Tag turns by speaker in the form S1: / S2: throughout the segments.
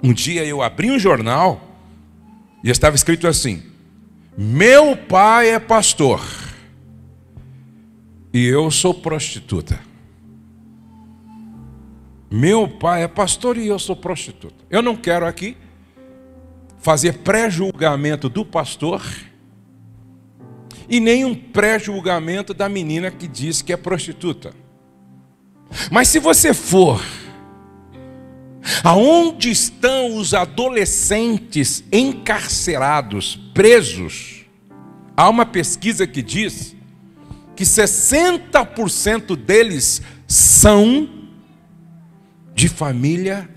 S1: Um dia eu abri um jornal e estava escrito assim: meu pai é pastor e eu sou prostituta. Meu pai é pastor e eu sou prostituta. Eu não quero aqui fazer pré-julgamento do pastor e nem um pré-julgamento da menina que diz que é prostituta. Mas se você for aonde estão os adolescentes encarcerados, presos, há uma pesquisa que diz que 60% deles são de família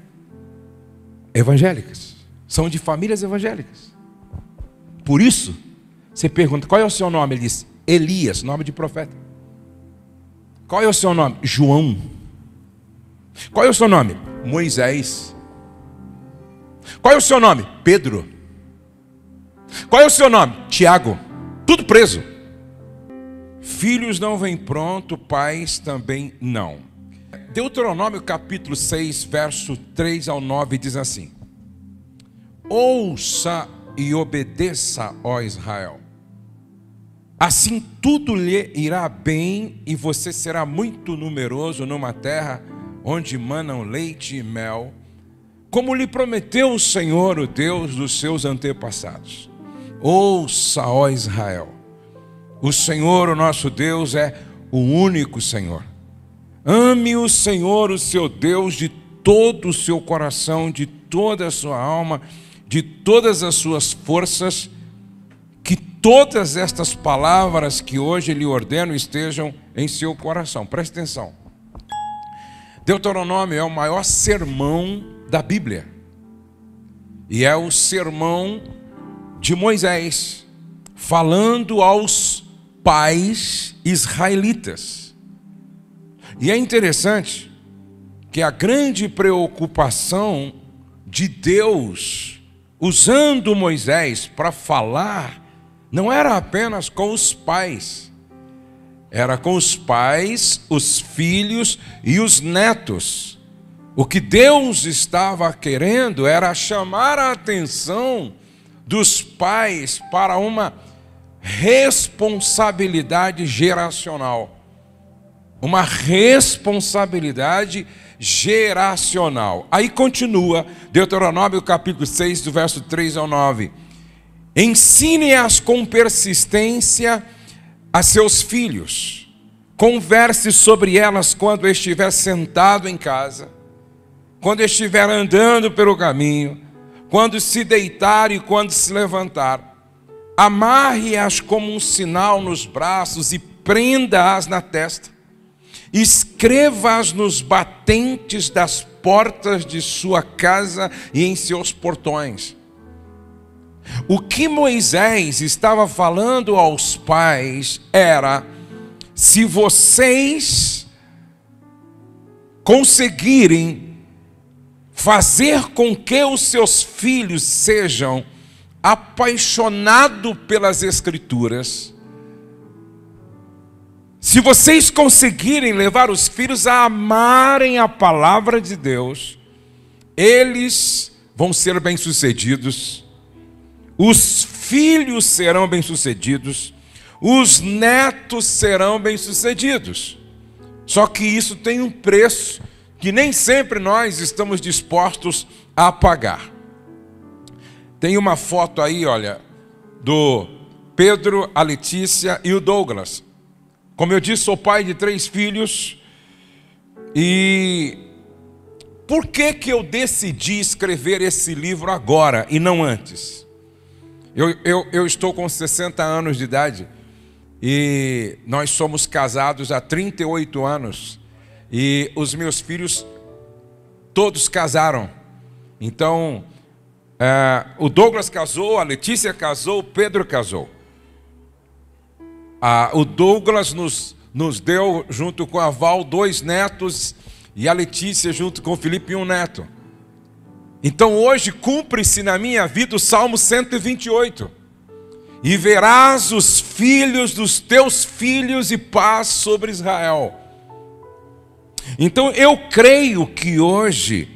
S1: evangélicas. São de famílias evangélicas. Por isso, você pergunta, qual é o seu nome? Ele diz, Elias, nome de profeta. Qual é o seu nome? João. Qual é o seu nome? Moisés. Qual é o seu nome? Pedro. Qual é o seu nome? Tiago. Tudo preso. Filhos não vêm pronto, pais também não. Deuteronômio capítulo 6, verso 3 ao 9 diz assim: ouça e obedeça, ó Israel. Assim tudo lhe irá bem e você será muito numeroso numa terra onde manam leite e mel, como lhe prometeu o Senhor, o Deus dos seus antepassados. Ouça, ó Israel, o Senhor, o nosso Deus, é o único Senhor. Ame o Senhor, o seu Deus, de todo o seu coração, de toda a sua alma, de todas as suas forças. Que todas estas palavras que hoje lhe ordeno estejam em seu coração. Preste atenção. Deuteronômio é o maior sermão da Bíblia. E é o sermão de Moisés, falando aos pais israelitas. E é interessante que a grande preocupação de Deus, usando Moisés para falar, não era apenas com os pais. Era com os pais, os filhos e os netos. O que Deus estava querendo era chamar a atenção dos pais para uma responsabilidade geracional. Uma responsabilidade geracional. Aí continua, Deuteronômio capítulo 6, do verso 3 ao 9. Ensine-as com persistência a seus filhos. Converse sobre elas quando estiver sentado em casa, quando estiver andando pelo caminho, quando se deitar e quando se levantar. Amarre-as como um sinal nos braços e prenda-as na testa. Escreva-as nos batentes das portas de sua casa e em seus portões. O que Moisés estava falando aos pais era: se vocês conseguirem fazer com que os seus filhos sejam apaixonados pelas Escrituras, se vocês conseguirem levar os filhos a amarem a palavra de Deus, eles vão ser bem-sucedidos, os filhos serão bem-sucedidos, os netos serão bem-sucedidos. Só que isso tem um preço que nem sempre nós estamos dispostos a pagar. Tem uma foto aí, olha, do Pedro, a Letícia e o Douglas. Como eu disse, sou pai de 3 filhos. E por que eu decidi escrever esse livro agora e não antes? Eu estou com 60 anos de idade e nós somos casados há 38 anos. E os meus filhos todos casaram. Então, o Douglas casou, a Letícia casou, o Pedro casou. O Douglas nos deu, junto com a Val, 2 netos, e a Letícia, junto com o Felipe, 1 neto. Então hoje cumpre-se na minha vida o Salmo 128. E verás os filhos dos teus filhos e paz sobre Israel. Então eu creio que hoje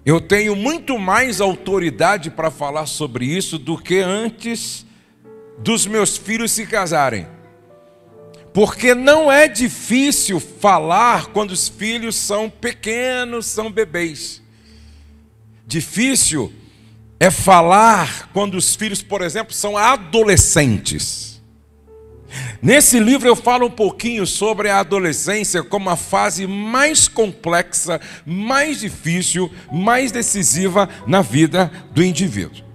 S1: eu tenho muito mais autoridade para falar sobre isso do que antes dos meus filhos se casarem. Porque não é difícil falar quando os filhos são pequenos, são bebês. Difícil é falar quando os filhos, por exemplo, são adolescentes. Nesse livro eu falo um pouquinho sobre a adolescência como a fase mais complexa, mais difícil, mais decisiva na vida do indivíduo.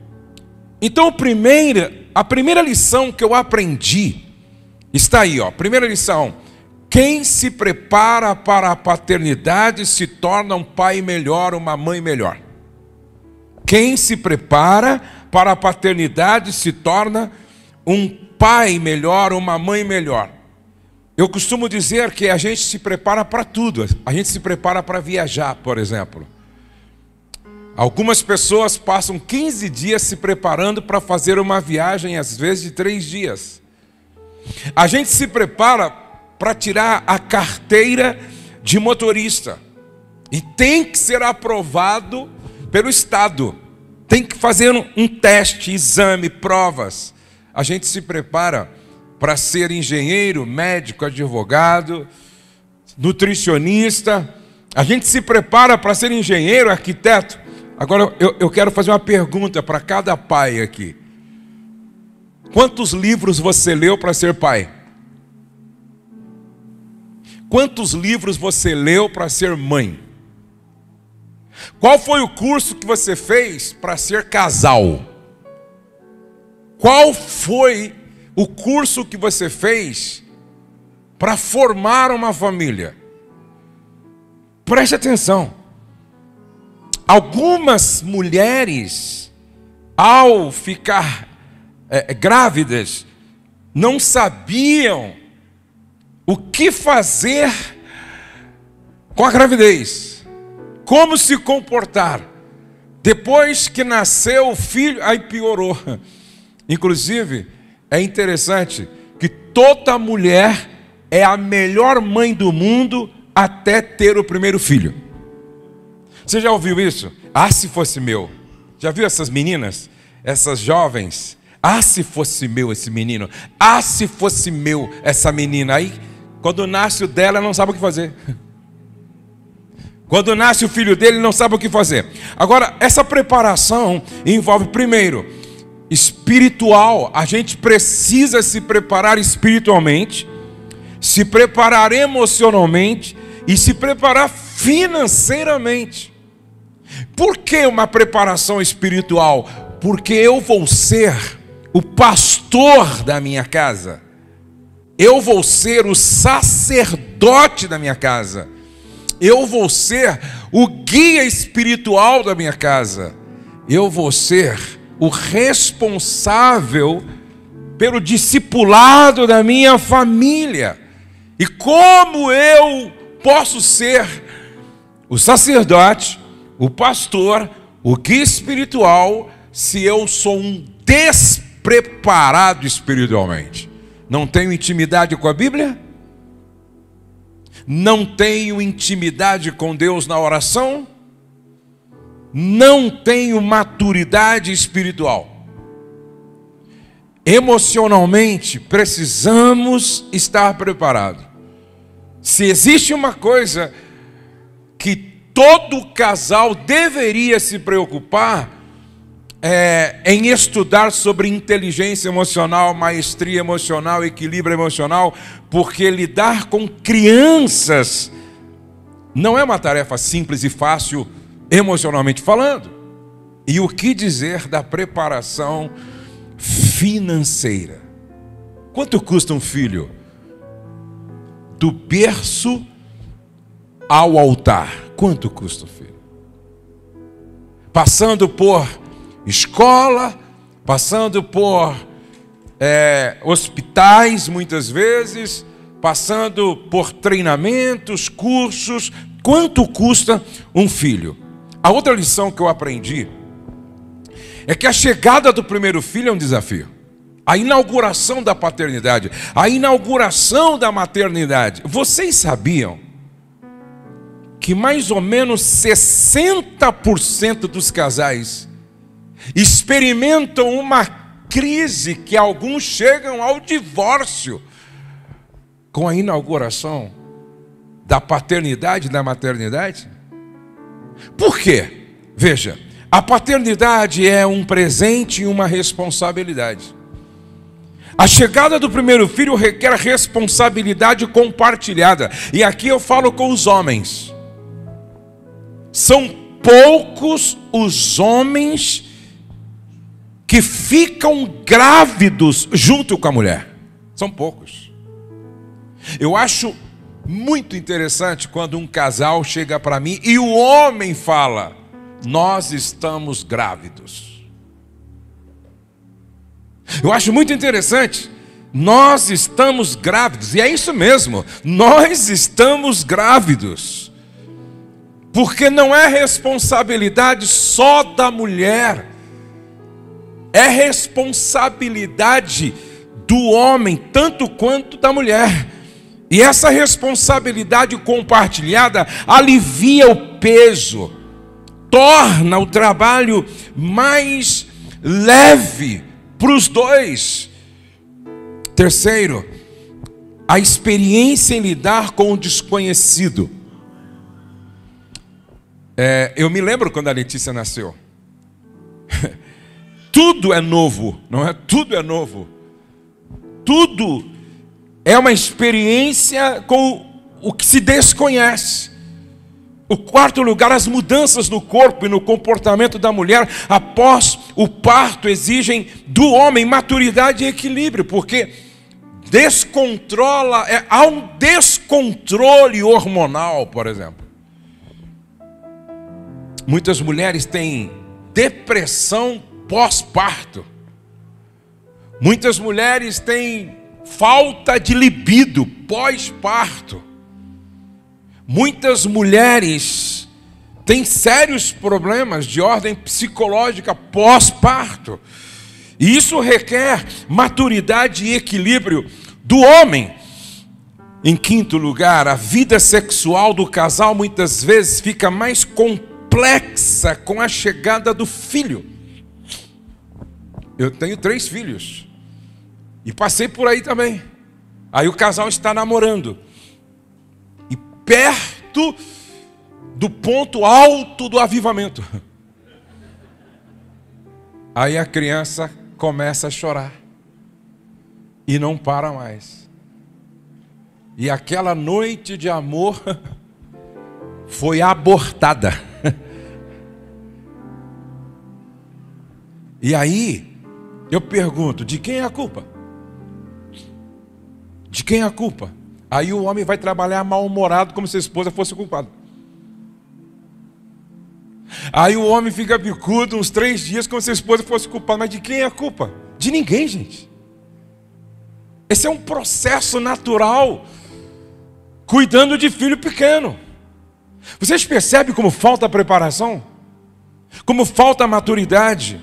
S1: Então a primeira lição que eu aprendi está aí, ó. Primeira lição: quem se prepara para a paternidade se torna um pai melhor, uma mãe melhor. Quem se prepara para a paternidade se torna um pai melhor, uma mãe melhor. Eu costumo dizer que a gente se prepara para tudo. A gente se prepara para viajar, por exemplo. Algumas pessoas passam 15 dias se preparando para fazer uma viagem, às vezes de 3 dias. A gente se prepara para tirar a carteira de motorista. E tem que ser aprovado pelo Estado. Tem que fazer um teste, exame, provas. A gente se prepara para ser engenheiro, médico, advogado, nutricionista. A gente se prepara para ser engenheiro, arquiteto. Agora eu quero fazer uma pergunta para cada pai aqui. Quantos livros você leu para ser pai? Quantos livros você leu para ser mãe? Qual foi o curso que você fez para ser casal? Qual foi o curso que você fez para formar uma família? Preste atenção. Algumas mulheres, ao ficar grávidas, não sabiam o que fazer com a gravidez, como se comportar. Depois que nasceu o filho, aí piorou. Inclusive, é interessante que toda mulher é a melhor mãe do mundo até ter o primeiro filho. Você já ouviu isso? Ah, se fosse meu. Já viu essas meninas? Essas jovens? Ah, se fosse meu esse menino. Ah, se fosse meu essa menina. Aí, quando nasce o dela, não sabe o que fazer. Quando nasce o filho dele, não sabe o que fazer. Agora, essa preparação envolve, primeiro, espiritual. A gente precisa se preparar espiritualmente, se preparar emocionalmente e se preparar financeiramente. Por que uma preparação espiritual? Porque eu vou ser o pastor da minha casa. Eu vou ser o sacerdote da minha casa. Eu vou ser o guia espiritual da minha casa. Eu vou ser o responsável pelo discipulado da minha família. E como eu posso ser o sacerdote, o pastor, o guia espiritual, se eu sou um despreparado espiritualmente? Não tenho intimidade com a Bíblia? Não tenho intimidade com Deus na oração? Não tenho maturidade espiritual? Emocionalmente, precisamos estar preparados. Se existe uma coisa que todo casal deveria se preocupar, em estudar sobre inteligência emocional, maestria emocional, equilíbrio emocional, porque lidar com crianças não é uma tarefa simples e fácil emocionalmente falando. E o que dizer da preparação financeira? Quanto custa um filho? Do berço ao altar. Quanto custa um filho? Passando por escola, passando por hospitais muitas vezes, passando por treinamentos, cursos. Quanto custa um filho? A outra lição que eu aprendi é que a chegada do primeiro filho é um desafio. A inauguração da paternidade, a inauguração da maternidade. Vocês sabiam que mais ou menos 60% dos casais experimentam uma crise que alguns chegam ao divórcio com a inauguração da paternidade e da maternidade? Por quê? Veja, a paternidade é um presente e uma responsabilidade. A chegada do primeiro filho requer responsabilidade compartilhada. E aqui eu falo com os homens. São poucos os homens que ficam grávidos junto com a mulher. São poucos. Eu acho muito interessante quando um casal chega para mim e o homem fala: nós estamos grávidos. Eu acho muito interessante. Nós estamos grávidos. E é isso mesmo. Nós estamos grávidos. Porque não é responsabilidade só da mulher. É responsabilidade do homem, tanto quanto da mulher. E essa responsabilidade compartilhada alivia o peso, torna o trabalho mais leve para os dois. Terceiro, a experiência em lidar com o desconhecido. Eu me lembro quando a Letícia nasceu. Tudo é novo, não é? Tudo é novo. Tudo é uma experiência com o que se desconhece. O quarto lugar, as mudanças no corpo e no comportamento da mulher após o parto exigem do homem maturidade e equilíbrio, porque há um descontrole hormonal, por exemplo. Muitas mulheres têm depressão pós-parto. Muitas mulheres têm falta de libido pós-parto. Muitas mulheres têm sérios problemas de ordem psicológica pós-parto. E isso requer maturidade e equilíbrio do homem. Em quinto lugar, a vida sexual do casal muitas vezes fica mais complexa com a chegada do filho. Eu tenho 3 filhos. E passei por aí também. Aí o casal está namorando. E perto do ponto alto do avivamento. Aí a criança começa a chorar. E não para mais. E aquela noite de amor foi abortada. E aí eu pergunto, de quem é a culpa? De quem é a culpa? Aí o homem vai trabalhar mal-humorado como se a esposa fosse culpada. Aí o homem fica bicudo uns 3 dias como se a esposa fosse culpada. Mas de quem é a culpa? De ninguém, gente. Esse é um processo natural, cuidando de filho pequeno. Vocês percebem como falta preparação? Como falta maturidade?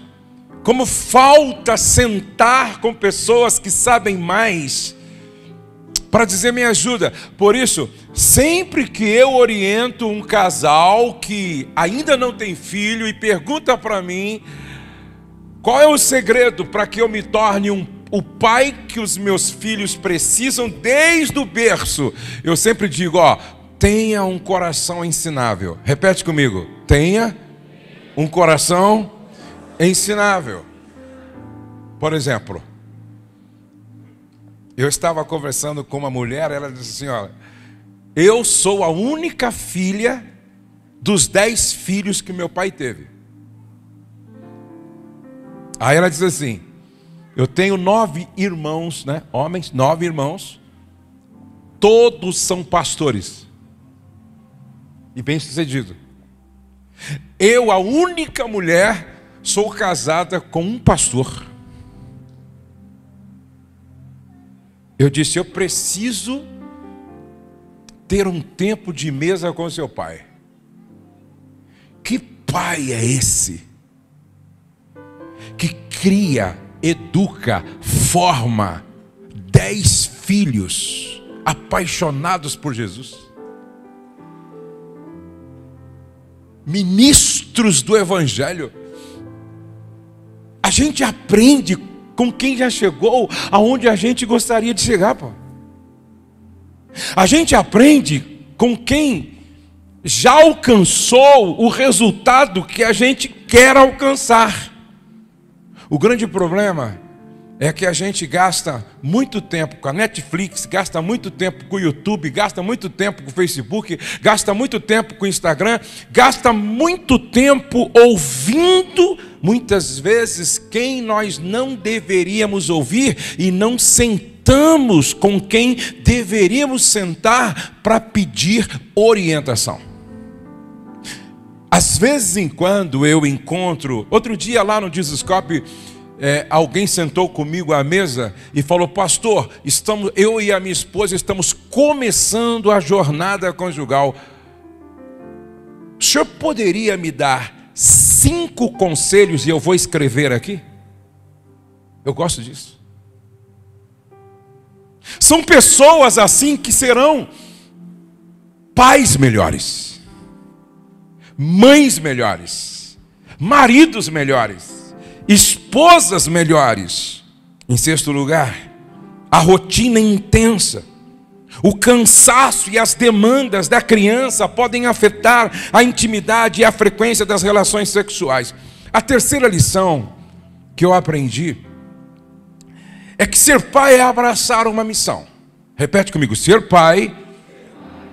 S1: Como falta sentar com pessoas que sabem mais para dizer: me ajuda. Por isso, sempre que eu oriento um casal que ainda não tem filho e pergunta para mim qual é o segredo para que eu me torne o pai que os meus filhos precisam desde o berço, eu sempre digo: tenha um coração ensinável. Repete comigo: tenha um coração ensinável. Por exemplo, eu estava conversando com uma mulher, ela disse assim: eu sou a única filha dos 10 filhos que meu pai teve. Aí ela disse assim: eu tenho 9 irmãos, né? Homens, 9 irmãos, todos são pastores e bem-sucedido. Eu, a única mulher, sou casada com um pastor. Eu disse: eu preciso ter um tempo de mesa com seu pai. Que pai é esse? Que cria, educa, forma 10 filhos apaixonados por Jesus. ministros do Evangelho. A gente aprende com quem já chegou aonde a gente gostaria de chegar, pô. A gente aprende com quem já alcançou o resultado que a gente quer alcançar. O grande problema é que a gente gasta muito tempo com a Netflix, gasta muito tempo com o YouTube, gasta muito tempo com o Facebook, gasta muito tempo com o Instagram, gasta muito tempo ouvindo, muitas vezes, quem nós não deveríamos ouvir e não sentamos com quem deveríamos sentar para pedir orientação. Às vezes em quando eu encontro, outro dia lá no Dizoscope, alguém sentou comigo à mesa e falou: pastor, eu e a minha esposa estamos começando a jornada conjugal. O senhor poderia me dar 5 conselhos e eu vou escrever aqui? Eu gosto disso. São pessoas assim que serão pais melhores, mães melhores, maridos melhores, esposas melhores. Em sexto lugar, a rotina intensa, o cansaço e as demandas da criança podem afetar a intimidade e a frequência das relações sexuais. A terceira lição que eu aprendi é que ser pai é abraçar uma missão. Repete comigo: ser pai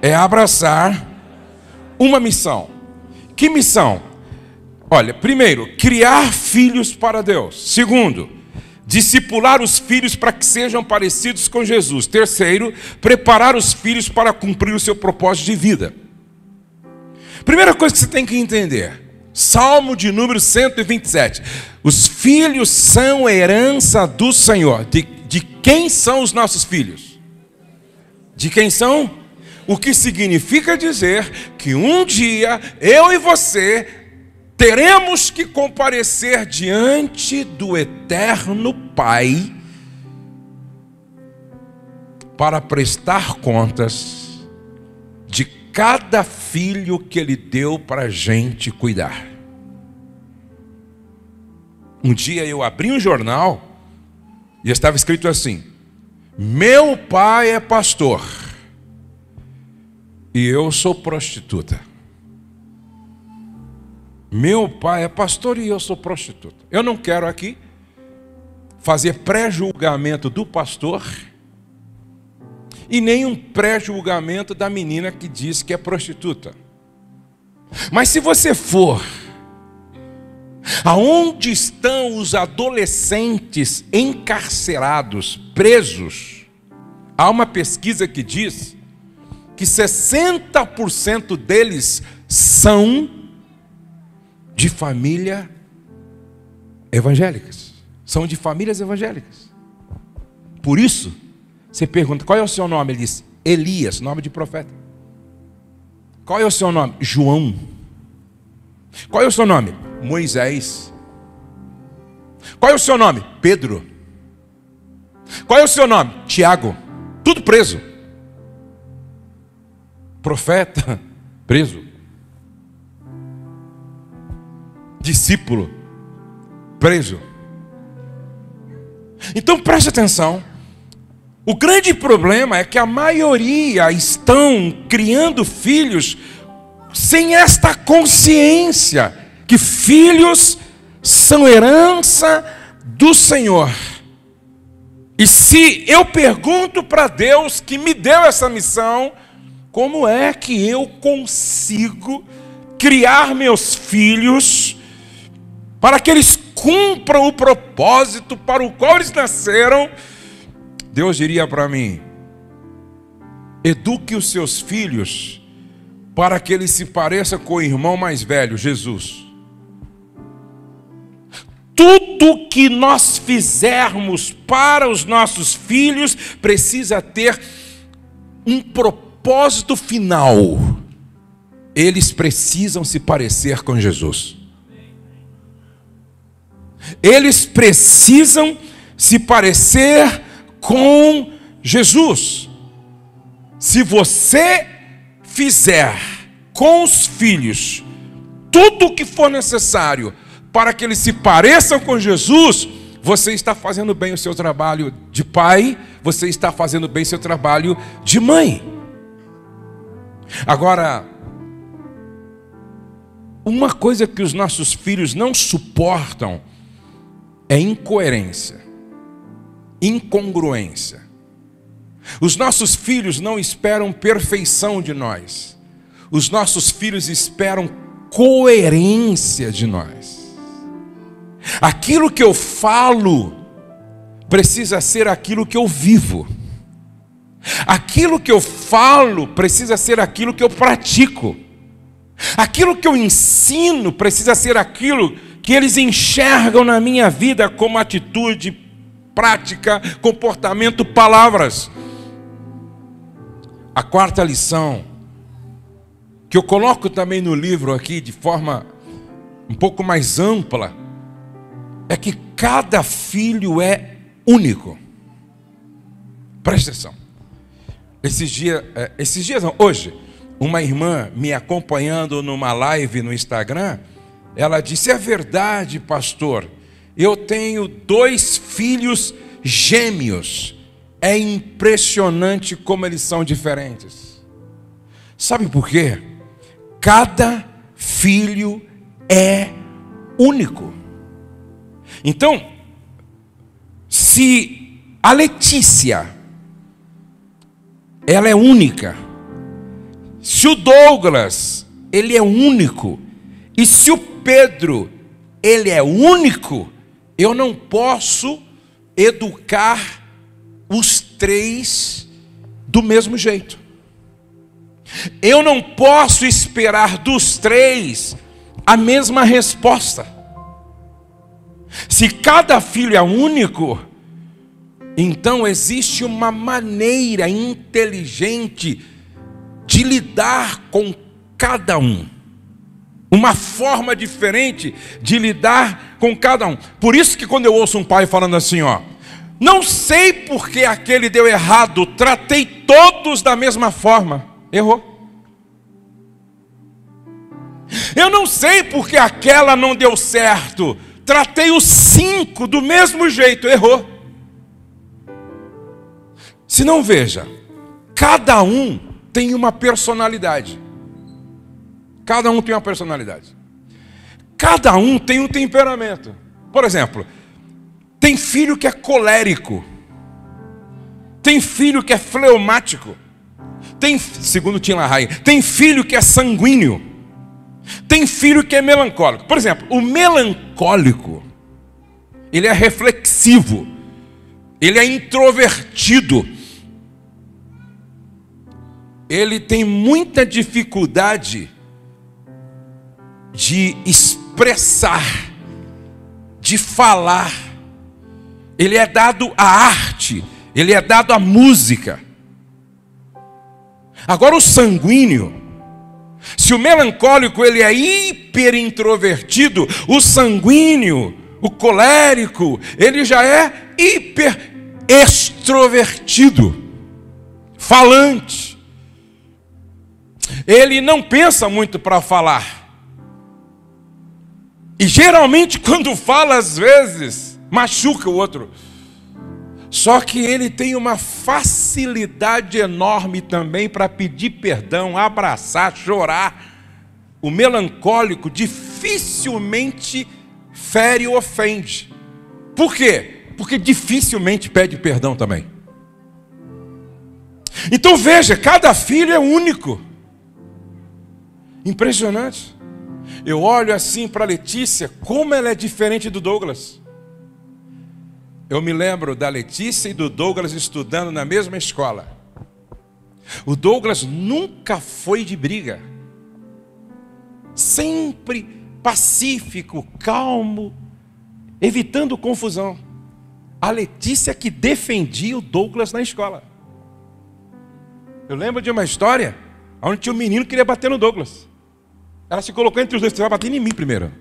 S1: é abraçar uma missão. Que missão? Olha, primeiro, criar filhos para Deus. Segundo, discipular os filhos para que sejam parecidos com Jesus. Terceiro, preparar os filhos para cumprir o seu propósito de vida. Primeira coisa que você tem que entender, Salmo de número 127. Os filhos são herança do Senhor. De quem são os nossos filhos? De quem são? O que significa dizer que um dia eu e você teremos que comparecer diante do eterno Pai para prestar contas de cada filho que Ele deu para a gente cuidar. Um dia eu abri um jornal e estava escrito assim: meu pai é pastor e eu sou prostituta. Meu pai é pastor e eu sou prostituta. Eu não quero aqui fazer pré-julgamento do pastor e nem um pré-julgamento da menina que diz que é prostituta. Mas se você for aonde estão os adolescentes encarcerados, presos, há uma pesquisa que diz que 60% deles são de família evangélicas. São de famílias evangélicas. Por isso, você pergunta: qual é o seu nome? Ele diz: Elias, nome de profeta. Qual é o seu nome? João. Qual é o seu nome? Moisés. Qual é o seu nome? Pedro. Qual é o seu nome? Tiago. Tudo preso. Profeta, preso. Discípulo, preso. Então preste atenção. O grande problema é que a maioria estão criando filhos sem esta consciência que filhos são herança do Senhor. E se eu pergunto para Deus que me deu essa missão, como é que eu consigo criar meus filhos para que eles cumpram o propósito para o qual eles nasceram? Deus diria para mim: eduque os seus filhos para que eles se pareçam com o irmão mais velho, Jesus. Tudo que nós fizermos para os nossos filhos precisa ter um propósito final. Eles precisam se parecer com Jesus. Eles precisam se parecer com Jesus. Se você fizer com os filhos tudo o que for necessário para que eles se pareçam com Jesus, você está fazendo bem o seu trabalho de pai, você está fazendo bem o seu trabalho de mãe. Agora, uma coisa que os nossos filhos não suportam é incoerência, incongruência. Os nossos filhos não esperam perfeição de nós. Os nossos filhos esperam coerência de nós. Aquilo que eu falo precisa ser aquilo que eu vivo. Aquilo que eu falo precisa ser aquilo que eu pratico. Aquilo que eu ensino precisa ser aquilo que eles enxergam na minha vida como atitude, prática, comportamento, palavras. A quarta lição, que eu coloco também no livro aqui de forma um pouco mais ampla, é que cada filho é único. Presta atenção. Hoje, uma irmã me acompanhando numa live no Instagram, ela disse: é verdade, pastor, eu tenho 2 filhos gêmeos. É impressionante como eles são diferentes. Sabe por quê? Cada filho é único. Então, se a Letícia, ela é única, se o Douglas, ele é único, e se o Pedro, ele é único, eu não posso educar os 3 do mesmo jeito. Eu não posso esperar dos 3 a mesma resposta. Se cada filho é único, então existe uma maneira inteligente de lidar com cada um. Uma forma diferente de lidar com cada um. Por isso que quando eu ouço um pai falando assim, não sei porque aquele deu errado, tratei todos da mesma forma. Errou. Eu não sei porque aquela não deu certo, tratei os 5 do mesmo jeito. Errou. Se não, veja, cada um tem uma personalidade. Cada um tem uma personalidade. Cada um tem um temperamento. Por exemplo, tem filho que é colérico. Tem filho que é fleumático. Segundo Tim LaHaye, tem filho que é sanguíneo. Tem filho que é melancólico. Por exemplo, o melancólico, ele é reflexivo. Ele é introvertido. Ele tem muita dificuldade de expressar, de falar. Ele é dado à arte, ele é dado à música. Agora o sanguíneo, se o melancólico ele é hiper introvertido, o sanguíneo, o colérico, ele já é hiper extrovertido, falante. Ele não pensa muito para falar. E geralmente quando fala, às vezes, machuca o outro. Só que ele tem uma facilidade enorme também para pedir perdão, abraçar, chorar. O melancólico dificilmente fere ou ofende. Por quê? Porque dificilmente pede perdão também. Então veja, cada filho é único. Impressionante. Eu olho assim para a Letícia, como ela é diferente do Douglas. Eu me lembro da Letícia e do Douglas estudando na mesma escola. O Douglas nunca foi de briga. Sempre pacífico, calmo, evitando confusão. A Letícia que defendia o Douglas na escola. Eu lembro de uma história onde tinha um menino que queria bater no Douglas. Ela se colocou entre os dois, você vai bater em mim primeiro.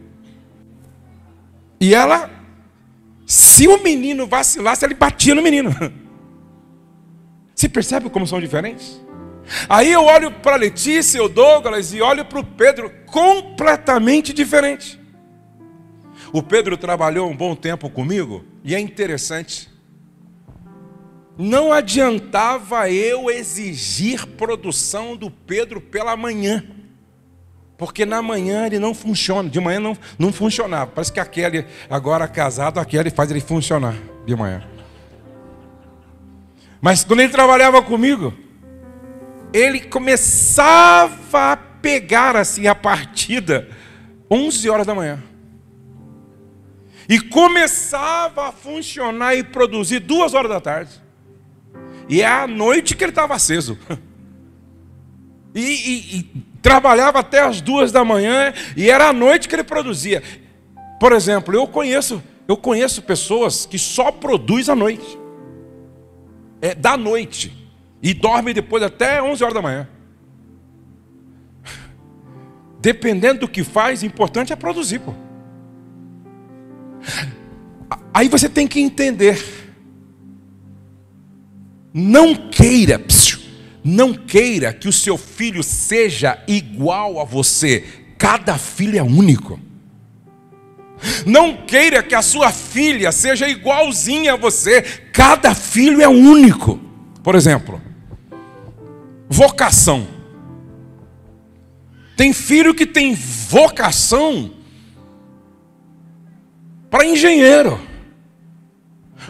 S1: E ela, se o menino vacilasse, ele batia no menino. Você percebe como são diferentes? Aí eu olho para a Letícia, o Douglas, e olho para o Pedro, completamente diferente. O Pedro trabalhou um bom tempo comigo, e é interessante. Não adiantava eu exigir produção do Pedro pela manhã, porque na manhã ele não funciona, de manhã não funcionava. Parece que a Kelly, agora casado, a Kelly faz ele funcionar de manhã. Mas quando ele trabalhava comigo, ele começava a pegar assim a partida 11 horas da manhã. E começava a funcionar e produzir 2 horas da tarde. E é à noite que ele estava aceso. E trabalhava até as 2 da manhã, e era à noite que ele produzia. Por exemplo, eu conheço pessoas que só produzem à noite. Da noite. E dorme depois até 11 horas da manhã. Dependendo do que faz, o importante é produzir, pô. Aí você tem que entender. Não queira que o seu filho seja igual a você. Cada filho é único. Não queira que a sua filha seja igualzinha a você. Cada filho é único. Por exemplo, vocação. Tem filho que tem vocação para engenheiro.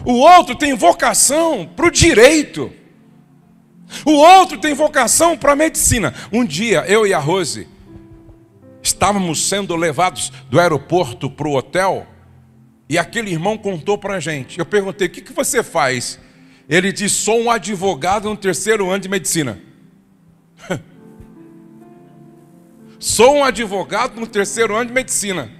S1: O outro tem vocação para o direito. O outro tem vocação para a medicina. Um dia, eu e a Rose estávamos sendo levados do aeroporto para o hotel, e aquele irmão contou para a gente. Eu perguntei: o que você faz? Ele disse: sou um advogado no 3º ano de medicina. Sou um advogado no 3º ano de medicina.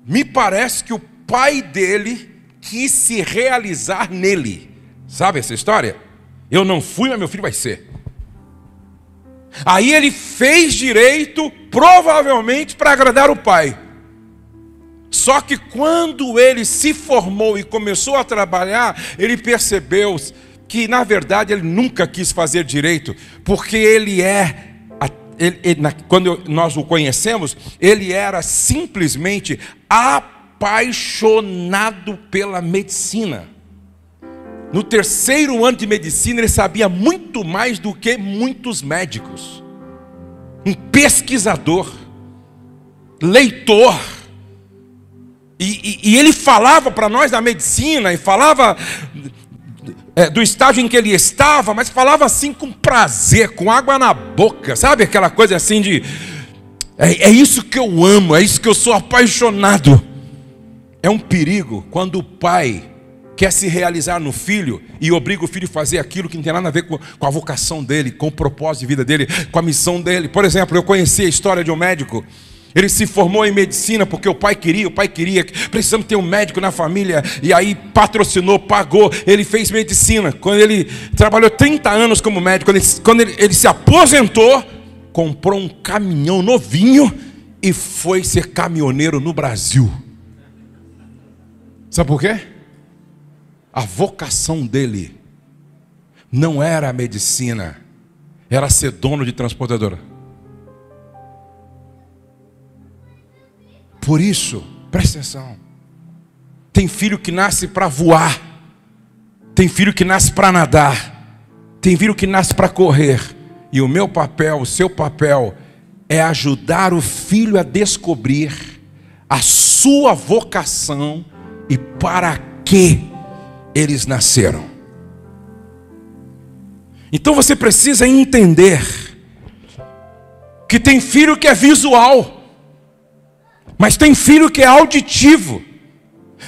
S1: Me parece que o pai dele quis se realizar nele. Sabe essa história? Eu não fui, mas meu filho vai ser. Aí ele fez direito, provavelmente para agradar o pai. Só que quando ele se formou e começou a trabalhar, ele percebeu que na verdade ele nunca quis fazer direito, porque quando nós o conhecemos, ele era simplesmente apaixonado pela medicina. No 3º ano de medicina, ele sabia muito mais do que muitos médicos. Um pesquisador, leitor. E ele falava para nós da medicina, e falava do estágio em que ele estava, mas falava assim com prazer, com água na boca. Sabe aquela coisa assim de... É isso que eu amo, é isso que eu sou apaixonado. É um perigo quando o pai quer se realizar no filho e obriga o filho a fazer aquilo que não tem nada a ver com a vocação dele, com o propósito de vida dele, com a missão dele. Por exemplo, eu conheci a história de um médico. Ele se formou em medicina porque o pai queria, precisamos ter um médico na família, e aí patrocinou, pagou, ele fez medicina. Quando ele trabalhou 30 anos como médico, quando ele se aposentou, comprou um caminhão novinho e foi ser caminhoneiro no Brasil. Sabe por quê? A vocação dele não era a medicina, era ser dono de transportadora. Por isso, presta atenção. Tem filho que nasce para voar. Tem filho que nasce para nadar. Tem filho que nasce para correr. E o meu papel, o seu papel, é ajudar o filho a descobrir a sua vocação e para que eles nasceram. Então você precisa entender que tem filho que é visual, mas tem filho que é auditivo,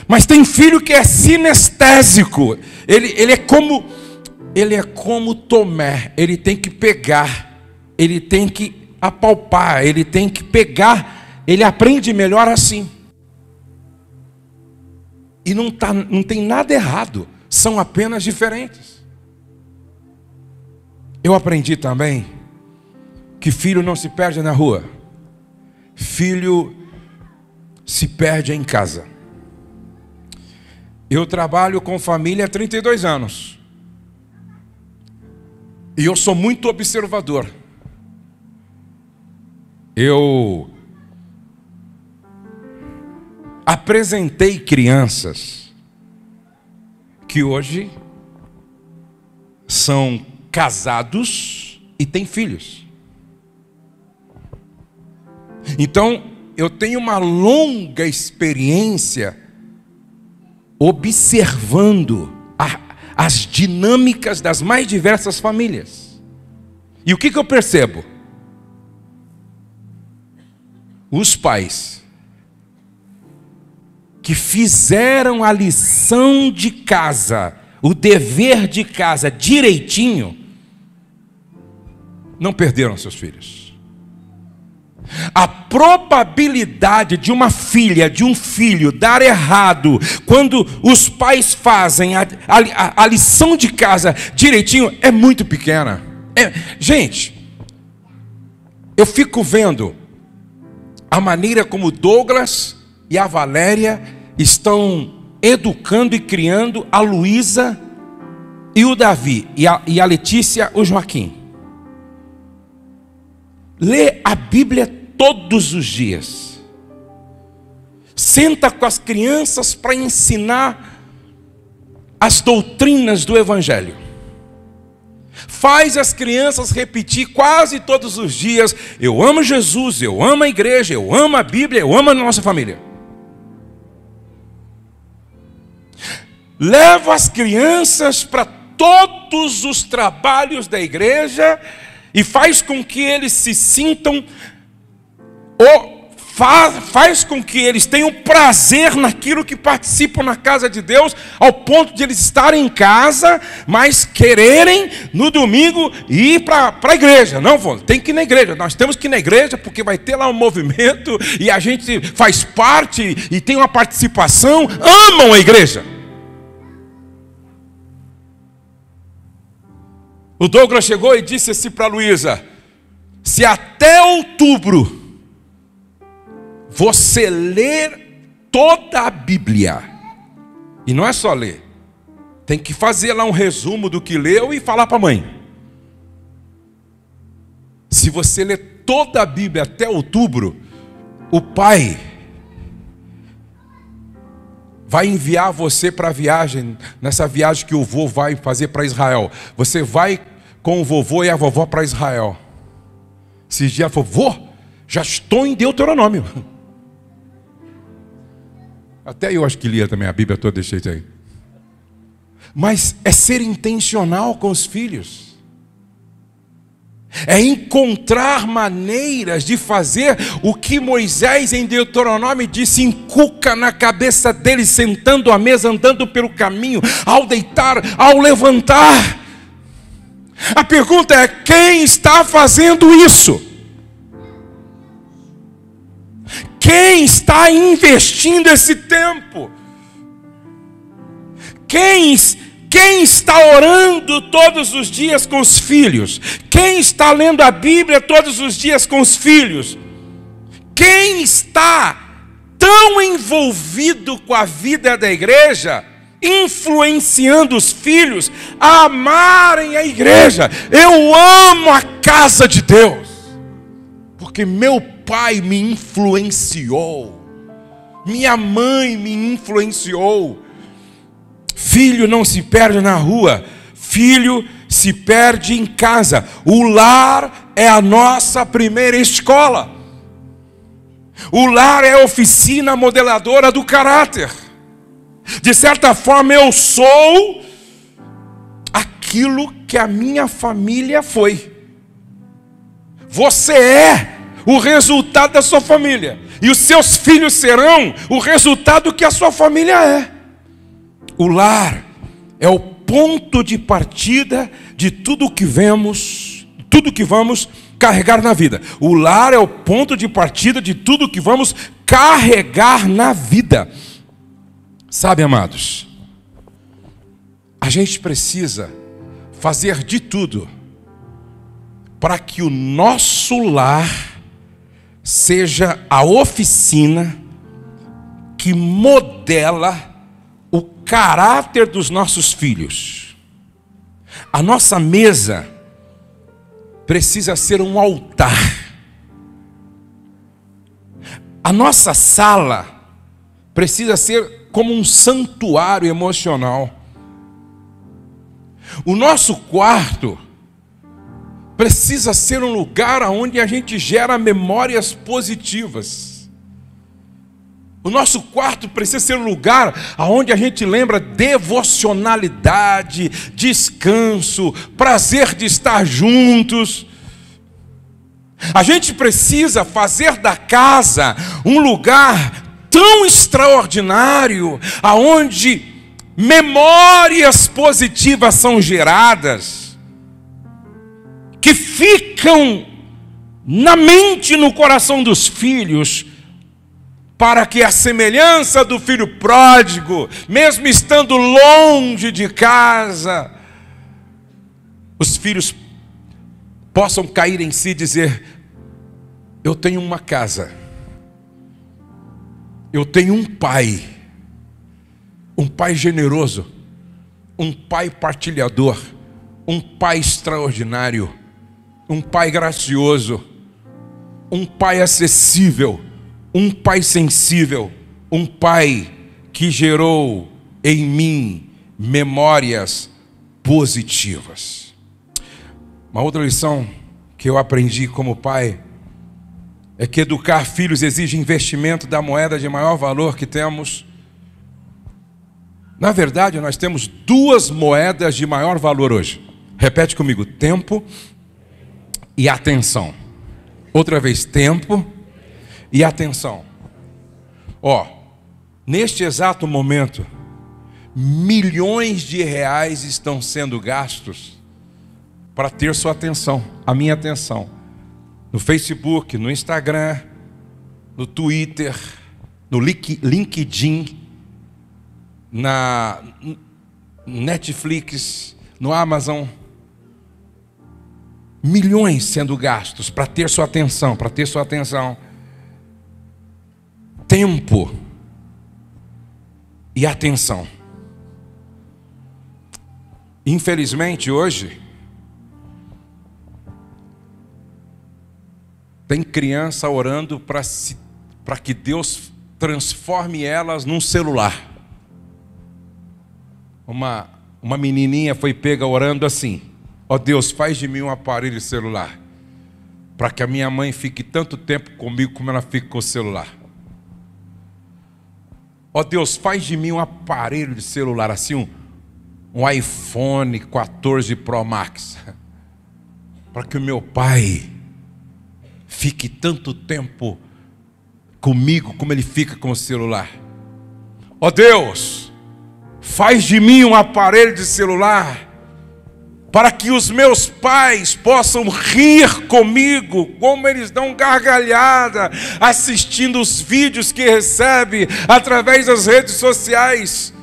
S1: mas tem filho que é sinestésico. Ele é como Tomé. Ele tem que pegar, ele tem que apalpar, ele tem que pegar. Ele aprende melhor assim. E não tem nada errado, são apenas diferentes. Eu aprendi também que filho não se perde na rua, filho se perde em casa. Eu trabalho com família há 32 anos. E eu sou muito observador. Eu apresentei crianças que hoje são casados e têm filhos. Então, eu tenho uma longa experiência observando as dinâmicas das mais diversas famílias. E o que eu percebo? Os pais que fizeram a lição de casa, o dever de casa direitinho, não perderam seus filhos. A probabilidade de uma filha, de um filho dar errado, quando os pais fazem a lição de casa direitinho, é muito pequena. Gente, eu fico vendo a maneira como Douglas e a Valéria estão educando e criando a Luísa e o Davi, e a Letícia, o Joaquim. Lê a Bíblia todos os dias. Senta com as crianças para ensinar as doutrinas do Evangelho. Faz as crianças repetir quase todos os dias: eu amo Jesus, eu amo a igreja, eu amo a Bíblia, eu amo a nossa família. Leva as crianças para todos os trabalhos da igreja e faz com que eles se sintam, faz com que eles tenham prazer naquilo que participam na casa de Deus, ao ponto de eles estarem em casa, mas quererem no domingo ir para a igreja. Não, tem que ir na igreja, nós temos que ir na igreja porque vai ter lá um movimento e a gente faz parte e tem uma participação. Amam a igreja. O Douglas chegou e disse assim para a Luísa: se até outubro você ler toda a Bíblia, e não é só ler, tem que fazer lá um resumo do que leu e falar para a mãe. Se você ler toda a Bíblia até outubro, o pai vai enviar você para a viagem, nessa viagem que o vô vai fazer para Israel. Você vai com o vovô e a vovó para Israel. Esses dias falou: vô, já estou em Deuteronômio. Até eu acho que lia também a Bíblia toda desse jeito aí. Mas é ser intencional com os filhos. É encontrar maneiras de fazer o que Moisés em Deuteronômio disse: inculca na cabeça deles, sentando à mesa, andando pelo caminho, ao deitar, ao levantar. A pergunta é: quem está fazendo isso? Quem está investindo esse tempo? Quem está orando todos os dias com os filhos? Quem está lendo a Bíblia todos os dias com os filhos? Quem está tão envolvido com a vida da igreja, influenciando os filhos a amarem a igreja? Eu amo a casa de Deus, porque meu pai me influenciou, minha mãe me influenciou. Filho não se perde na rua, filho se perde em casa. O lar é a nossa primeira escola. O lar é a oficina modeladora do caráter. De certa forma, eu sou aquilo que a minha família foi. Você é o resultado da sua família, e os seus filhos serão o resultado que a sua família é. O lar é o ponto de partida de tudo que vemos, tudo que vamos carregar na vida. O lar é o ponto de partida de tudo que vamos carregar na vida. Sabe, amados, a gente precisa fazer de tudo para que o nosso lar seja a oficina que modela o caráter dos nossos filhos. A nossa mesa precisa ser um altar. A nossa sala precisa ser como um santuário emocional. O nosso quarto precisa ser um lugar onde a gente gera memórias positivas. O nosso quarto precisa ser um lugar onde a gente lembra devocionalidade, descanso, prazer de estar juntos. A gente precisa fazer da casa um lugar tão extraordinário, aonde memórias positivas são geradas, que ficam na mente e no coração dos filhos, para que a semelhança do filho pródigo, mesmo estando longe de casa, os filhos possam cair em si e dizer: eu tenho uma casa, eu tenho um pai generoso, um pai partilhador, um pai extraordinário, um pai gracioso, um pai acessível, um pai sensível, um pai que gerou em mim memórias positivas. Uma outra lição que eu aprendi como pai é que educar filhos exige investimento da moeda de maior valor que temos. Na verdade, nós temos duas moedas de maior valor hoje. Repete comigo: tempo e atenção. Outra vez: tempo e atenção. Neste exato momento, milhões de reais estão sendo gastos para ter sua atenção, a minha atenção, no Facebook, no Instagram, no Twitter, no LinkedIn, na Netflix, no Amazon. Milhões sendo gastos para ter sua atenção, Tempo e atenção. Infelizmente hoje tem criança orando para que Deus transforme elas num celular. Uma menininha foi pega orando assim: ó Deus, faz de mim um aparelho celular, para que a minha mãe fique tanto tempo comigo como ela fica com o celular. Ó Deus, faz de mim um aparelho de celular, assim, um iPhone 14 Pro Max, para que o meu pai fique tanto tempo comigo como ele fica com o celular. Ó Deus, faz de mim um aparelho de celular, para que os meus pais possam rir comigo, como eles dão gargalhada assistindo os vídeos que recebem através das redes sociais.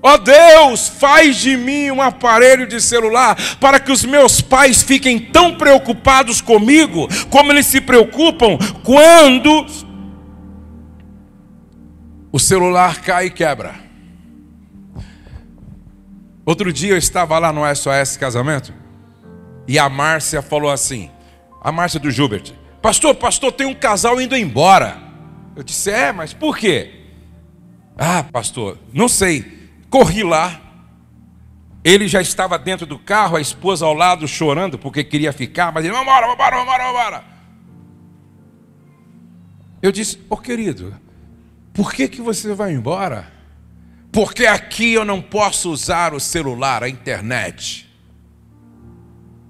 S1: Ó Deus, faz de mim um aparelho de celular, para que os meus pais fiquem tão preocupados comigo, como eles se preocupam quando o celular cai e quebra. Outro dia eu estava lá no SOS Casamento, e a Márcia falou assim, a Márcia do Gilbert: pastor, tem um casal indo embora. Eu disse: mas por quê? Pastor, não sei. Corri lá, ele já estava dentro do carro, a esposa ao lado chorando porque queria ficar, mas ele: vamos embora. Eu disse: querido, por que você vai embora? Porque aqui eu não posso usar o celular, a internet.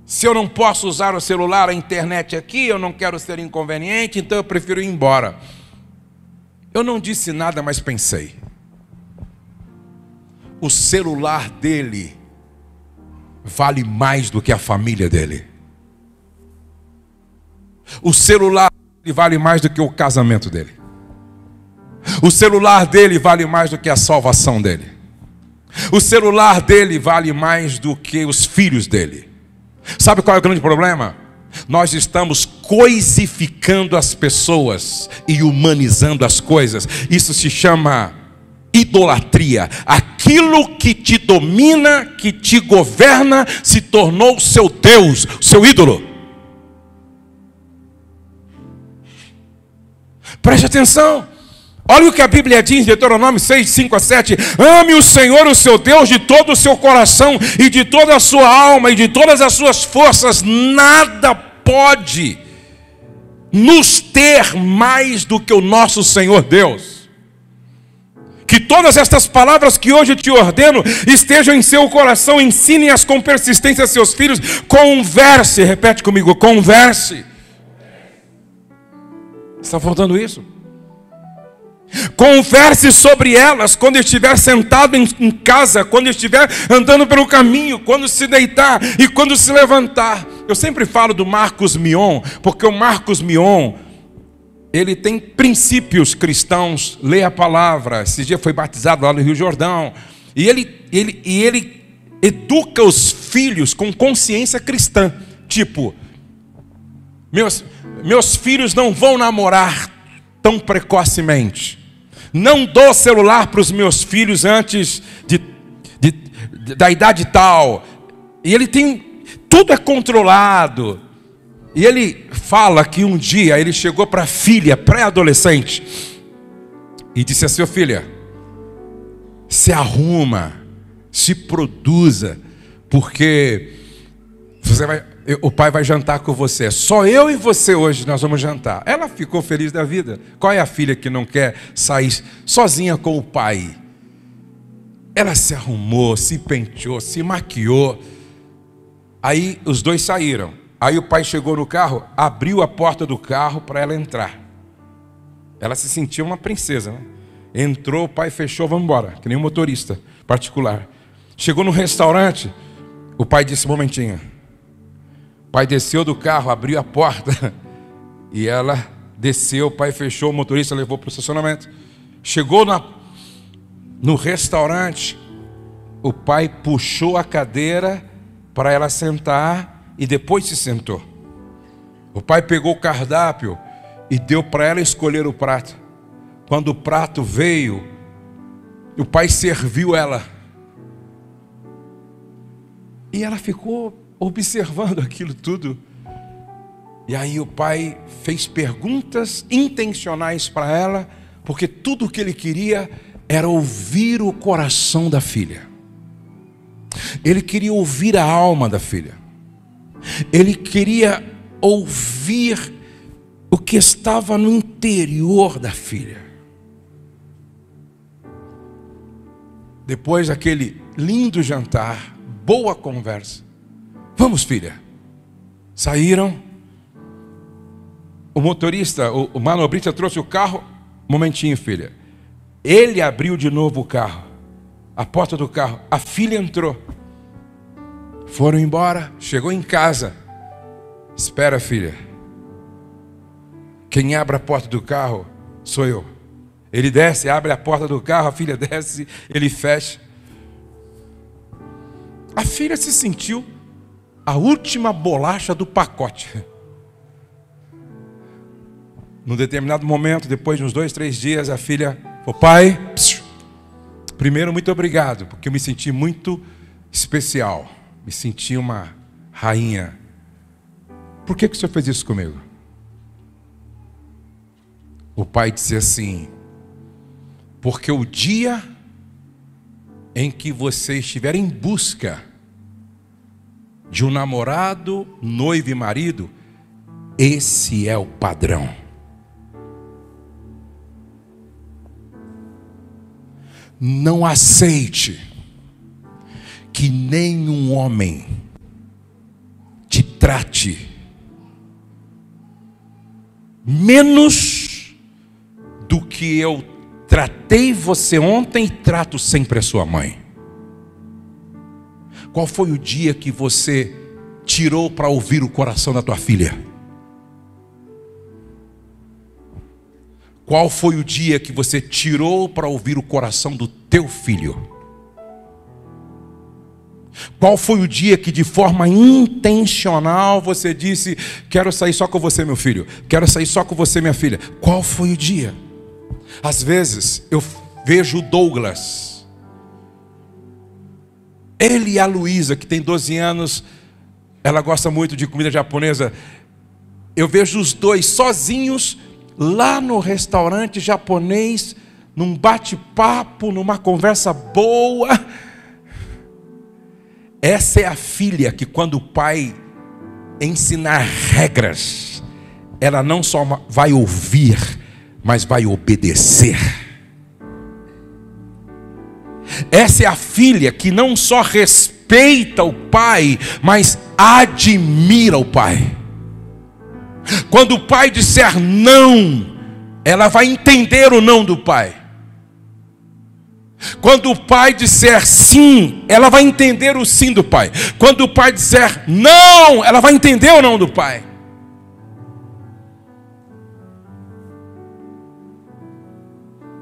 S1: Se eu não posso usar o celular, a internet aqui, eu não quero ser inconveniente, então eu prefiro ir embora. Eu não disse nada, mas pensei. O celular dele vale mais do que a família dele. O celular dele vale mais do que o casamento dele. O celular dele vale mais do que a salvação dele. O celular dele vale mais do que os filhos dele. Sabe qual é o grande problema? Nós estamos coisificando as pessoas e humanizando as coisas. Isso se chama idolatria. Aquilo que te domina, que te governa, se tornou seu Deus, seu ídolo. Preste atenção. Olha o que a Bíblia diz em Deuteronômio 6, 5 a 7. Ame o Senhor, o seu Deus, de todo o seu coração e de toda a sua alma e de todas as suas forças. Nada pode nos ter mais do que o nosso Senhor Deus. Que todas estas palavras que hoje te ordeno estejam em seu coração, ensine-as com persistência a seus filhos. Converse, repete comigo, converse. Está faltando isso? Converse sobre elas quando estiver sentado em casa, quando estiver andando pelo caminho, quando se deitar e quando se levantar. Eu sempre falo do Marcos Mion, porque o Marcos Mion, ele tem princípios cristãos, lê a palavra. Esse dia foi batizado lá no Rio Jordão. E ele educa os filhos com consciência cristã. Tipo, meus filhos não vão namorar tão precocemente. Não dou celular para os meus filhos antes da idade tal. E ele tem, tudo é controlado. E ele fala que um dia ele chegou para a filha, pré-adolescente, e disse assim: filha, se arruma, se produza, porque o pai vai jantar com você. Só eu e você hoje nós vamos jantar. Ela ficou feliz da vida. Qual é a filha que não quer sair sozinha com o pai? Ela se arrumou, se penteou, se maquiou. Aí os dois saíram. Aí o pai chegou no carro, abriu a porta do carro para ela entrar. Ela se sentia uma princesa, né? Entrou, o pai fechou, vamos embora, que nem um motorista particular. Chegou no restaurante, o pai disse: momentinho. O pai desceu do carro, abriu a porta e ela desceu, o pai fechou, o motorista levou para o estacionamento. Chegou no restaurante, o pai puxou a cadeira para ela sentar e depois se sentou. O pai pegou o cardápio e deu para ela escolher o prato. Quando o prato veio, o pai serviu ela. E ela ficou observando aquilo tudo. E aí o pai fez perguntas intencionais para ela, porque tudo o que ele queria era ouvir o coração da filha. Ele queria ouvir a alma da filha. Ele queria ouvir o que estava no interior da filha. Depois daquele lindo jantar, boa conversa. Vamos, filha. Saíram. O motorista, o manobrista trouxe o carro. Momentinho, filha. Ele abriu de novo o carro, a porta do carro. A filha entrou. Foram embora, chegou em casa. Espera, filha. Quem abre a porta do carro sou eu. Ele desce, abre a porta do carro, a filha desce, ele fecha. A filha se sentiu a última bolacha do pacote. Num determinado momento, depois de uns 2, 3 dias, a filha falou: pai, primeiro muito obrigado, porque eu me senti muito especial. Me senti uma rainha. Por que o senhor fez isso comigo? O pai disse assim: porque o dia em que você estiver em busca de um namorado, noivo e marido, esse é o padrão. Não aceite que nenhum homem te trate menos do que eu tratei você ontem e trato sempre a sua mãe. Qual foi o dia que você tirou para ouvir o coração da tua filha? Qual foi o dia que você tirou para ouvir o coração do teu filho? Qual foi o dia que de forma intencional você disse: quero sair só com você, meu filho, quero sair só com você, minha filha? Qual foi o dia? Às vezes eu vejo o Douglas, ele e a Luísa, que tem 12 anos, ela gosta muito de comida japonesa. Eu vejo os dois sozinhos lá no restaurante japonês, num bate-papo, numa conversa boa. Essa é a filha que, quando o pai ensinar regras, ela não só vai ouvir, mas vai obedecer. Essa é a filha que não só respeita o pai, mas admira o pai. Quando o pai disser não, ela vai entender o não do pai. Quando o pai disser sim, ela vai entender o sim do pai. Quando o pai disser não, ela vai entender o não do pai.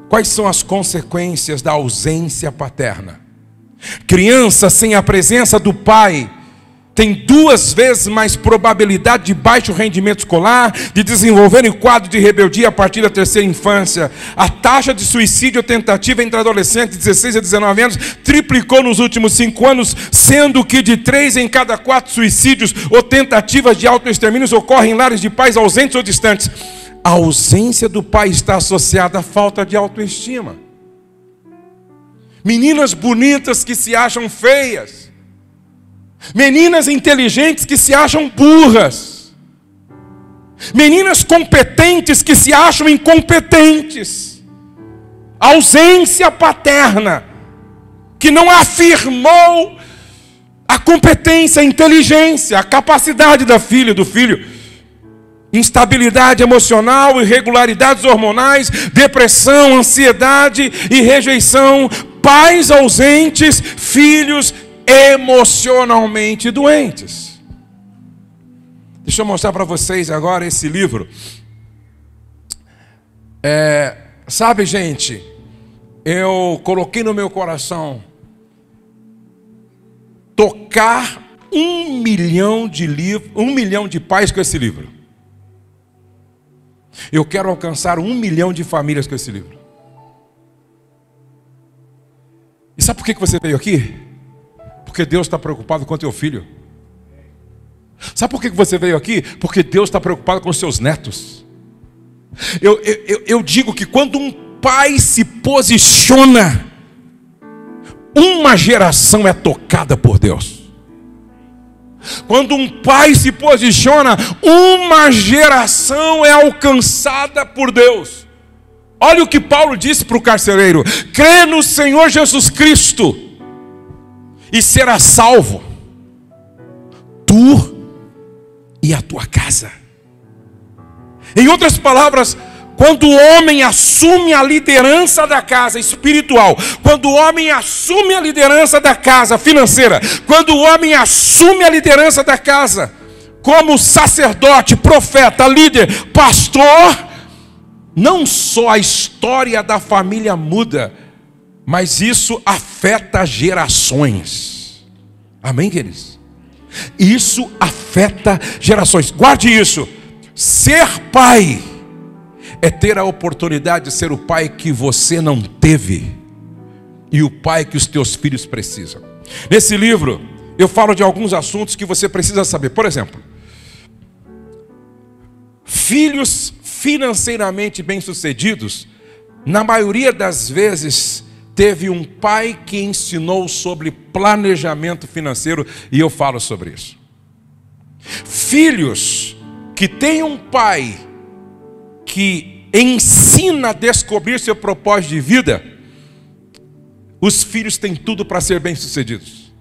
S1: Quais são as consequências da ausência paterna? Criança sem a presença do pai tem 2 vezes mais probabilidade de baixo rendimento escolar, de desenvolver um quadro de rebeldia a partir da 3ª infância. A taxa de suicídio ou tentativa entre adolescentes de 16 a 19 anos triplicou nos últimos 5 anos, sendo que de 3 em cada 4 suicídios ou tentativas de autoextermínio ocorrem em lares de pais ausentes ou distantes. A ausência do pai está associada à falta de autoestima. Meninas bonitas que se acham feias. Meninas inteligentes que se acham burras. Meninas competentes que se acham incompetentes. Ausência paterna que não afirmou a competência, a inteligência, a capacidade da filha e do filho. Instabilidade emocional, irregularidades hormonais, depressão, ansiedade e rejeição, pais ausentes, filhos emocionalmente doentes. Deixa eu mostrar para vocês agora esse livro. Sabe, gente, eu coloquei no meu coração tocar 1 milhão de pais com esse livro. Eu quero alcançar 1 milhão de famílias com esse livro. E sabe por que você veio aqui? Porque Deus está preocupado com o teu filho. Sabe por que você veio aqui? Porque Deus está preocupado com os seus netos. Eu digo que quando um pai se posiciona, uma geração é tocada por Deus. Quando um pai se posiciona, uma geração é alcançada por Deus. Olha o que Paulo disse para o carcereiro: crê no Senhor Jesus Cristo e será salvo, tu e a tua casa. Em outras palavras, quando o homem assume a liderança da casa espiritual, quando o homem assume a liderança da casa financeira, quando o homem assume a liderança da casa como sacerdote, profeta, líder, pastor, não só a história da família muda, mas isso afeta gerações. Amém, queridos? Isso afeta gerações. Guarde isso. Ser pai é ter a oportunidade de ser o pai que você não teve e o pai que os teus filhos precisam. Nesse livro eu falo de alguns assuntos que você precisa saber. Por exemplo, filhos financeiramente bem-sucedidos, na maioria das vezes, teve um pai que ensinou sobre planejamento financeiro, e eu falo sobre isso. Filhos que têm um pai que ensina a descobrir seu propósito de vida, os filhos têm tudo para ser bem-sucedidos.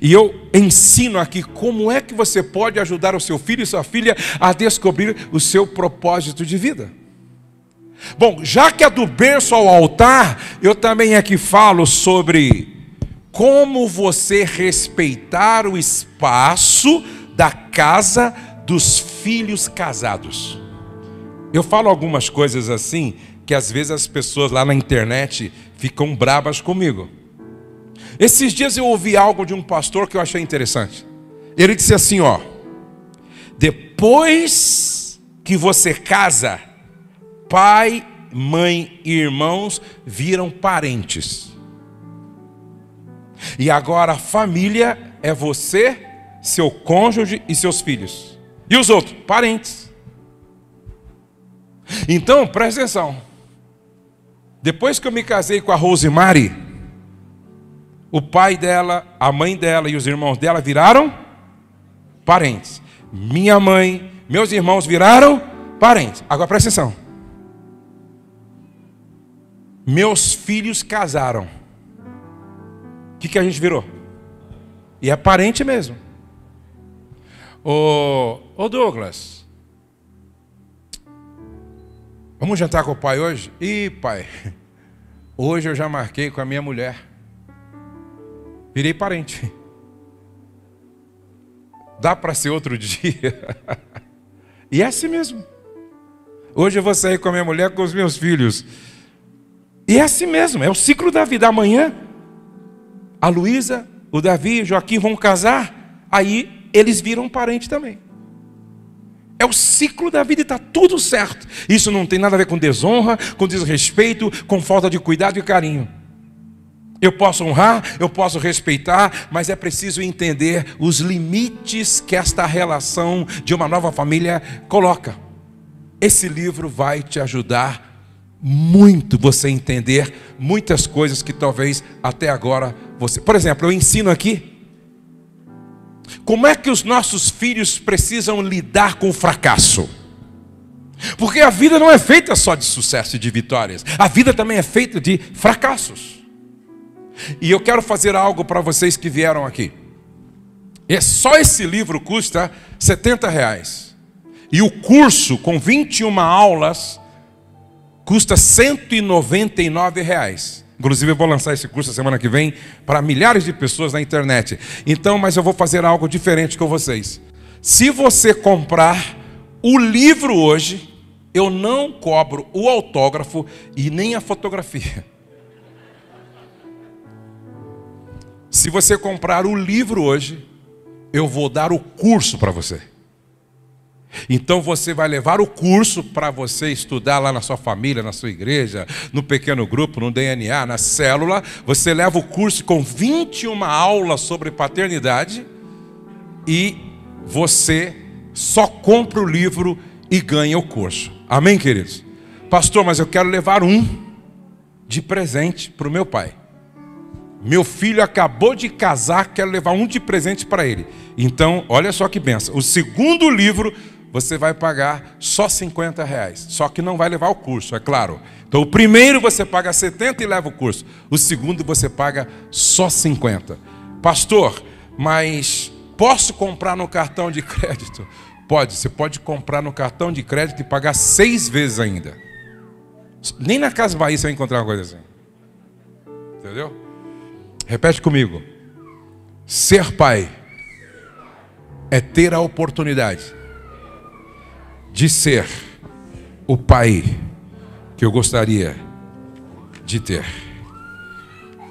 S1: E eu ensino aqui como é que você pode ajudar o seu filho e sua filha a descobrir o seu propósito de vida. Bom, já que é do berço ao altar, eu também aqui falo sobre como você respeitar o espaço da casa dos filhos casados. Eu falo algumas coisas assim, que às vezes as pessoas lá na internet ficam bravas comigo. Esses dias eu ouvi algo de um pastor que eu achei interessante. Ele disse assim, ó: depois que você casa, pai, mãe e irmãos viram parentes. E agora a família é você, seu cônjuge e seus filhos. E os outros? Parentes. Então, presta atenção. Depois que eu me casei com a Rosemary, o pai dela, a mãe dela e os irmãos dela viraram parentes. Minha mãe, meus irmãos viraram parentes. Agora presta atenção. Meus filhos casaram. O que a gente virou? E é parente mesmo. Ô Douglas, vamos jantar com o pai hoje? Ih, pai, hoje eu já marquei com a minha mulher. Virei parente. Dá para ser outro dia? E é assim mesmo. Hoje eu vou sair com a minha mulher, com os meus filhos. E é assim mesmo, é o ciclo da vida. Amanhã, a Luísa, o Davi e o Joaquim vão casar, aí eles viram parente também. É o ciclo da vida e está tudo certo. Isso não tem nada a ver com desonra, com desrespeito, com falta de cuidado e carinho. Eu posso honrar, eu posso respeitar, mas é preciso entender os limites que esta relação de uma nova família coloca. Esse livro vai te ajudar muito você entender muitas coisas que talvez até agora você... Por exemplo, eu ensino aqui como é que os nossos filhos precisam lidar com o fracasso. Porque a vida não é feita só de sucesso e de vitórias. A vida também é feita de fracassos. E eu quero fazer algo para vocês que vieram aqui. Só esse livro custa R$70. E o curso com 21 aulas custa R$199. Inclusive eu vou lançar esse curso a semana que vem para milhares de pessoas na internet. Então, mas eu vou fazer algo diferente com vocês. Se você comprar o livro hoje, eu não cobro o autógrafo e nem a fotografia. Se você comprar o livro hoje, eu vou dar o curso para você. Então você vai levar o curso para você estudar lá na sua família, na sua igreja, no pequeno grupo, no DNA, na célula. Você leva o curso com 21 aulas sobre paternidade e você só compra o livro e ganha o curso. Amém, queridos? Pastor, mas eu quero levar um de presente para o meu pai. Meu filho acabou de casar, quero levar um de presente para ele. Então, olha só que benção. O segundo livro você vai pagar só R$50. Só que não vai levar o curso, é claro. Então o primeiro você paga 70 e leva o curso. O segundo você paga só 50. Pastor, mas posso comprar no cartão de crédito? Pode, você pode comprar no cartão de crédito e pagar 6 vezes ainda. Nem na Casa Bahia você vai encontrar uma coisa assim. Entendeu? Repete comigo. Ser pai é ter a oportunidade de ser o pai que eu gostaria de ter.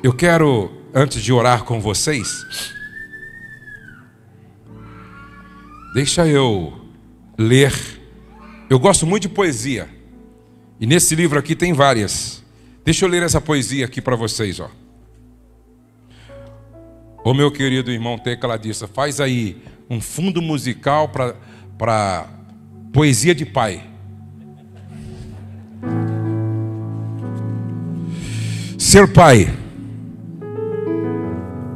S1: Eu quero, antes de orar com vocês, deixa eu ler. Eu gosto muito de poesia. E nesse livro aqui tem várias. Deixa eu ler essa poesia aqui para vocês, ó. Ô meu querido irmão tecladista, faz aí um fundo musical para poesia de pai. Ser pai.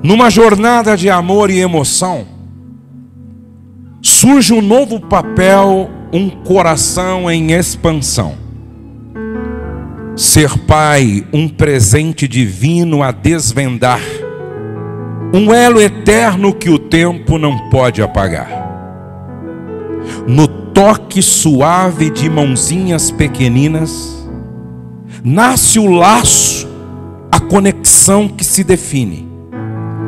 S1: Numa jornada de amor e emoção, surge um novo papel, um coração em expansão. Ser pai, um presente divino a desvendar, um elo eterno que o tempo não pode apagar. No toque suave de mãozinhas pequeninas, nasce o laço, a conexão que se define.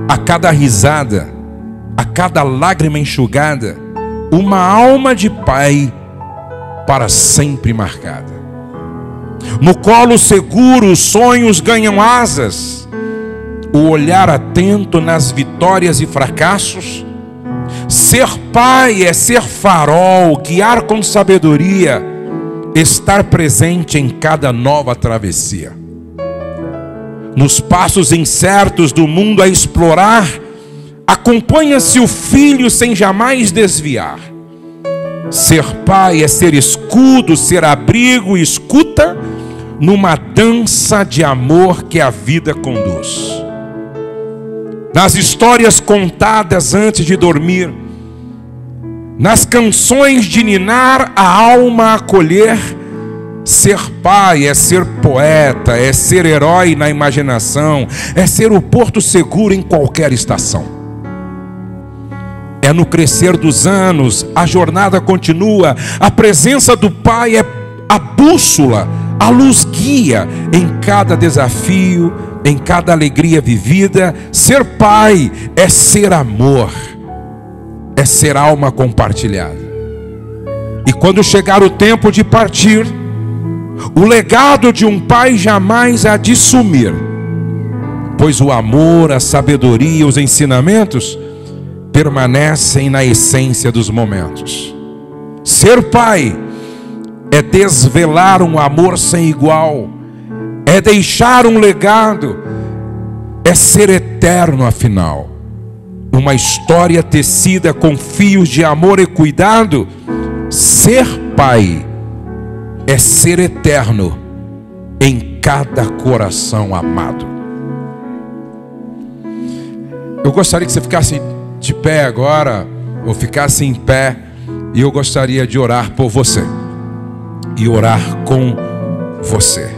S1: A cada risada, a cada lágrima enxugada, uma alma de pai para sempre marcada. No colo seguro os sonhos ganham asas, o olhar atento nas vitórias e fracassos. Ser pai é ser farol, guiar com sabedoria, estar presente em cada nova travessia. Nos passos incertos do mundo a explorar, acompanha-se o filho sem jamais desviar. Ser pai é ser escudo, ser abrigo e escuta numa dança de amor que a vida conduz. Nas histórias contadas antes de dormir, nas canções de ninar a alma acolher, ser pai é ser poeta, é ser herói na imaginação, é ser o porto seguro em qualquer estação. É no crescer dos anos, a jornada continua, a presença do pai é a bússola, a luz guia em cada desafio, em cada alegria vivida. Ser pai é ser amor, é ser alma compartilhada. E quando chegar o tempo de partir, o legado de um pai jamais há de sumir, pois o amor, a sabedoria, os ensinamentos permanecem na essência dos momentos. Ser pai é desvelar um amor sem igual, é deixar um legado, é ser eterno afinal. Uma história tecida com fios de amor e cuidado. Ser pai é ser eterno em cada coração amado. Eu gostaria que você ficasse de pé agora, ou ficasse em pé, e eu gostaria de orar por você e orar com você.